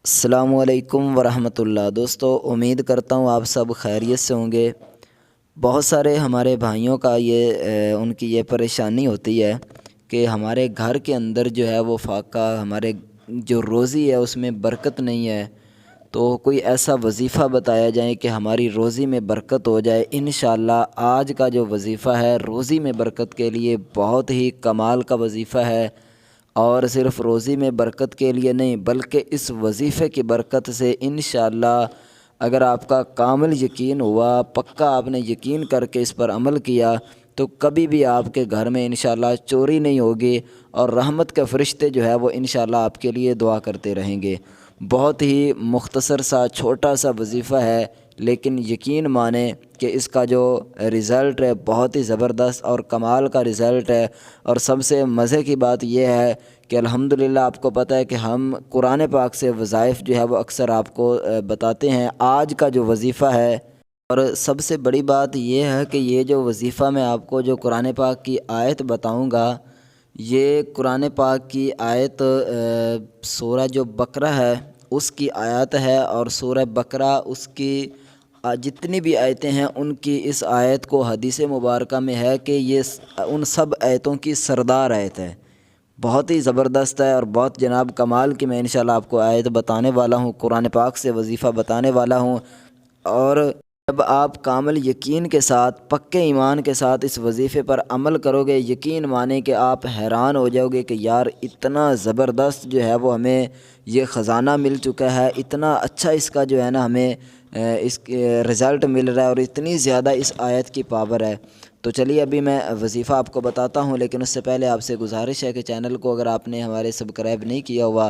السلام علیکم ورحمۃ اللہ۔ دوستو، امید کرتا ہوں آپ سب خیریت سے ہوں گے۔ بہت سارے ہمارے بھائیوں کا ان کی یہ پریشانی ہوتی ہے کہ ہمارے گھر کے اندر جو ہے وہ فاقہ، ہمارے جو روزی ہے اس میں برکت نہیں ہے۔ تو کوئی ایسا وظیفہ بتایا جائے کہ ہماری روزی میں برکت ہو جائے۔ انشاءاللہ آج کا جو وظیفہ ہے روزی میں برکت کے لیے بہت ہی کمال کا وظیفہ ہے، اور صرف روزی میں برکت کے لیے نہیں بلکہ اس وظیفے کی برکت سے انشاءاللہ اگر آپ کا کامل یقین ہوا، پکا آپ نے یقین کر کے اس پر عمل کیا، تو کبھی بھی آپ کے گھر میں انشاءاللہ چوری نہیں ہوگی، اور رحمت کے فرشتے جو ہے وہ انشاءاللہ آپ کے لیے دعا کرتے رہیں گے۔ بہت ہی مختصر سا چھوٹا سا وظیفہ ہے، لیکن یقین مانیں کہ اس کا جو رزلٹ ہے بہت ہی زبردست اور کمال کا رزلٹ ہے۔ اور سب سے مزے کی بات یہ ہے کہ الحمدللہ آپ کو پتہ ہے کہ ہم قرآن پاک سے وظائف جو ہے وہ اکثر آپ کو بتاتے ہیں۔ آج کا جو وظیفہ ہے، اور سب سے بڑی بات یہ ہے کہ یہ جو وظیفہ میں آپ کو جو قرآن پاک کی آیت بتاؤں گا، یہ قرآن پاک کی آیت سورہ جو بقرہ ہے اس کی آیت ہے، اور سورہ بقرہ اس کی جتنی بھی آیتیں ہیں ان کی اس آیت کو حدیث مبارکہ میں ہے کہ یہ ان سب آیتوں کی سردار آیت ہے۔ بہت ہی زبردست ہے اور بہت جناب کمال کی میں انشاءاللہ آپ کو آیت بتانے والا ہوں، قرآن پاک سے وظیفہ بتانے والا ہوں۔ اور جب آپ کامل یقین کے ساتھ، پکے ایمان کے ساتھ اس وظیفے پر عمل کرو گے، یقین مانیں کہ آپ حیران ہو جاؤ گے کہ یار اتنا زبردست جو ہے وہ ہمیں یہ خزانہ مل چکا ہے، اتنا اچھا اس کا جو ہے نا ہمیں اس رزلٹ مل رہا ہے، اور اتنی زیادہ اس آیت کی پاور ہے۔ تو چلیے ابھی میں وظیفہ آپ کو بتاتا ہوں، لیکن اس سے پہلے آپ سے گزارش ہے کہ چینل کو اگر آپ نے ہمارے سبسکرائب نہیں کیا ہوا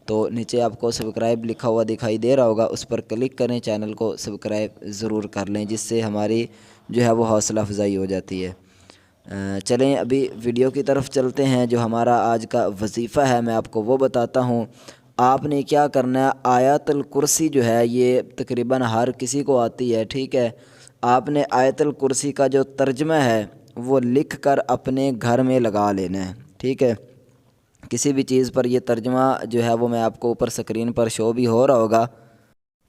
تو نیچے آپ کو سبسکرائب لکھا ہوا دکھائی دے رہا ہوگا، اس پر کلک کریں، چینل کو سبسکرائب ضرور کر لیں، جس سے ہماری جو ہے وہ حوصلہ افزائی ہو جاتی ہے۔ چلیں ابھی ویڈیو کی طرف چلتے ہیں۔ جو ہمارا آج کا وظیفہ ہے میں آپ کو وہ بتاتا ہوں۔ آپ نے کیا کرنا ہے، آیت الکرسی جو ہے یہ تقریباً ہر کسی کو آتی ہے، ٹھیک ہے۔ آپ نے آیت الکرسی کا جو ترجمہ ہے وہ لکھ کر اپنے گھر میں لگا لینا ہے، ٹھیک ہے۔ کسی بھی چیز پر یہ ترجمہ جو ہے وہ میں آپ کو اوپر سکرین پر شو بھی ہو رہا ہوگا،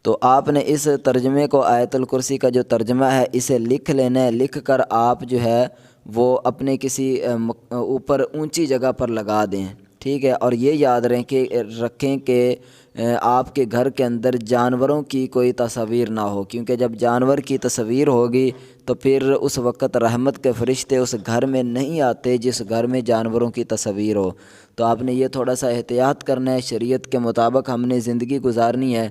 تو آپ نے اس ترجمے کو، آیت الکرسی کا جو ترجمہ ہے اسے لکھ لینا ہے۔ لکھ کر آپ جو ہے وہ اپنے کسی اوپر اونچی جگہ پر لگا دیں، ٹھیک ہے۔ اور یہ یاد رکھیں کہ آپ کے گھر کے اندر جانوروں کی کوئی تصویر نہ ہو، کیونکہ جب جانور کی تصویر ہوگی تو پھر اس وقت رحمت کے فرشتے اس گھر میں نہیں آتے جس گھر میں جانوروں کی تصویر ہو۔ تو آپ نے یہ تھوڑا سا احتیاط کرنا ہے، شریعت کے مطابق ہم نے زندگی گزارنی ہے۔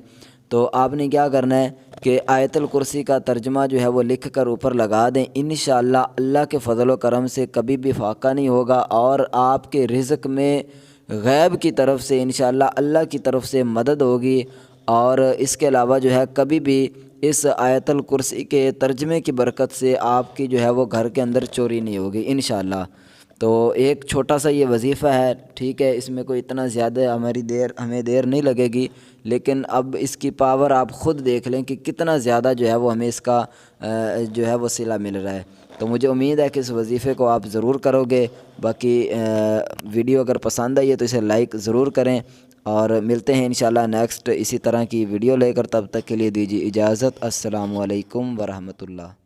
تو آپ نے کیا کرنا ہے کہ آیت الکرسی کا ترجمہ جو ہے وہ لکھ کر اوپر لگا دیں۔ انشاءاللہ اللہ کے فضل و کرم سے کبھی بھی فاقہ نہیں ہوگا، اور آپ کے رزق میں غیب کی طرف سے انشاءاللہ اللہ کی طرف سے مدد ہوگی۔ اور اس کے علاوہ جو ہے کبھی بھی اس آیت الکرسی کے ترجمے کی برکت سے آپ کی جو ہے وہ گھر کے اندر چوری نہیں ہوگی انشاءاللہ۔ تو ایک چھوٹا سا یہ وظیفہ ہے، ٹھیک ہے، اس میں کوئی اتنا زیادہ ہمیں دیر نہیں لگے گی، لیکن اب اس کی پاور آپ خود دیکھ لیں کہ کتنا زیادہ جو ہے وہ ہمیں اس کا جو ہے وہ صلہ مل رہا ہے۔ تو مجھے امید ہے کہ اس وظیفے کو آپ ضرور کرو گے۔ باقی ویڈیو اگر پسند آئی ہے تو اسے لائک ضرور کریں، اور ملتے ہیں انشاءاللہ نیکسٹ اسی طرح کی ویڈیو لے کر۔ تب تک کے لیے دیجیے اجازت۔ السلام علیکم ورحمۃ اللہ۔